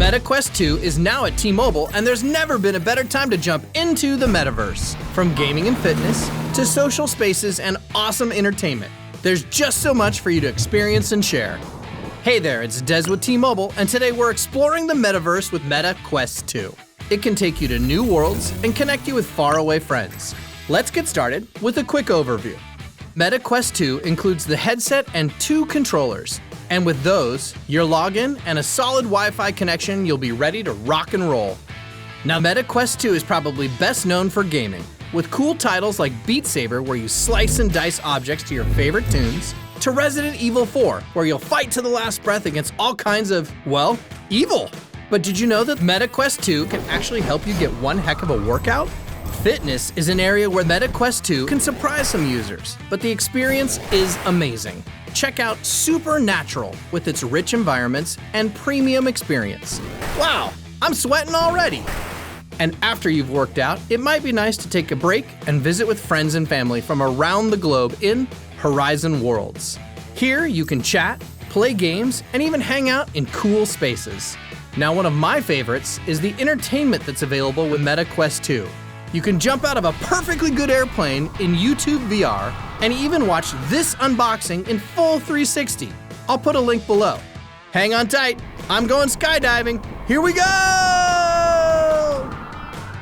Meta Quest 2 is now at T-Mobile, and there's never been a better time to jump into the Metaverse. From gaming and fitness to social spaces and awesome entertainment, there's just so much for you to experience and share. Hey there, it's Des with T-Mobile, and today we're exploring the Metaverse with Meta Quest 2. It can take you to new worlds and connect you with faraway friends. Let's get started with a quick overview. Meta Quest 2 includes the headset and 2 controllers. And with those, your login and a solid Wi-Fi connection, you'll be ready to rock and roll. Now, Meta Quest 2 is probably best known for gaming, with cool titles like Beat Saber, where you slice and dice objects to your favorite tunes, to Resident Evil 4, where you'll fight to the last breath against all kinds of, well, evil. But did you know that Meta Quest 2 can actually help you get one heck of a workout? Fitness is an area where Meta Quest 2 can surprise some users, but the experience is amazing. Check out Supernatural with its rich environments and premium experience. Wow, I'm sweating already. And after you've worked out, it might be nice to take a break and visit with friends and family from around the globe in Horizon Worlds. Here you can chat, play games, and even hang out in cool spaces. Now, one of my favorites is the entertainment that's available with Meta Quest 2. You can jump out of a perfectly good airplane in YouTube VR and even watch this unboxing in full 360. I'll put a link below. Hang on tight, I'm going skydiving. Here we go!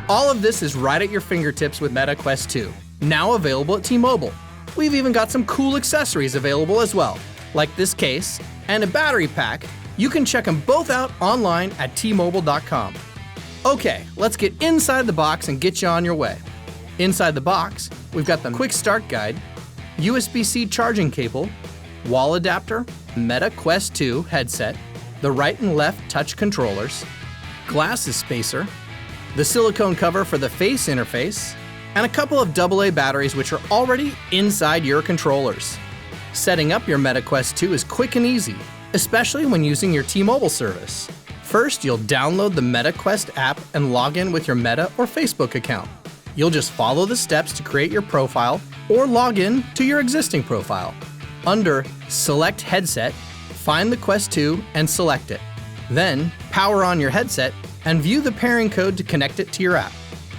All of this is right at your fingertips with Meta Quest 2, now available at T-Mobile. We've even got some cool accessories available as well, like this case and a battery pack. You can check them both out online at T-Mobile.com. Okay, let's get inside the box and get you on your way. Inside the box, we've got the quick start guide, USB-C charging cable, wall adapter, Meta Quest 2 headset, the right and left touch controllers, glasses spacer, the silicone cover for the face interface, and a couple of AA batteries which are already inside your controllers. Setting up your Meta Quest 2 is quick and easy, especially when using your T-Mobile service. First, you'll download the Meta Quest app and log in with your Meta or Facebook account. You'll just follow the steps to create your profile or log in to your existing profile. Under Select Headset, find the Quest 2 and select it. Then, power on your headset and view the pairing code to connect it to your app.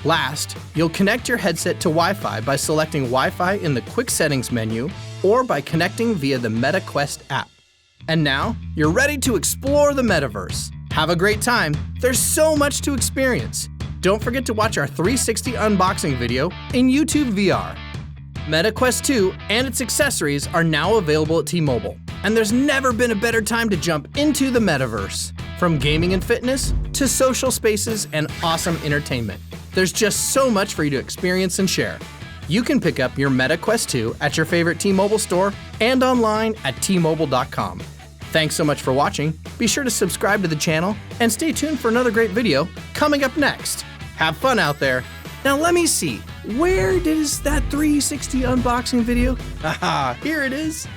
Last, you'll connect your headset to Wi-Fi by selecting Wi-Fi in the Quick Settings menu or by connecting via the Meta Quest app. And now, you're ready to explore the Metaverse. Have a great time. There's so much to experience. Don't forget to watch our 360 unboxing video in YouTube VR. Meta Quest 2 and its accessories are now available at T-Mobile, and there's never been a better time to jump into the Metaverse. From gaming and fitness to social spaces and awesome entertainment, there's just so much for you to experience and share. You can pick up your Meta Quest 2 at your favorite T-Mobile store and online at T-Mobile.com. Thanks so much for watching. Be sure to subscribe to the channel and stay tuned for another great video coming up next. Have fun out there. Now let me see, where is that 360 unboxing video? Haha, here it is.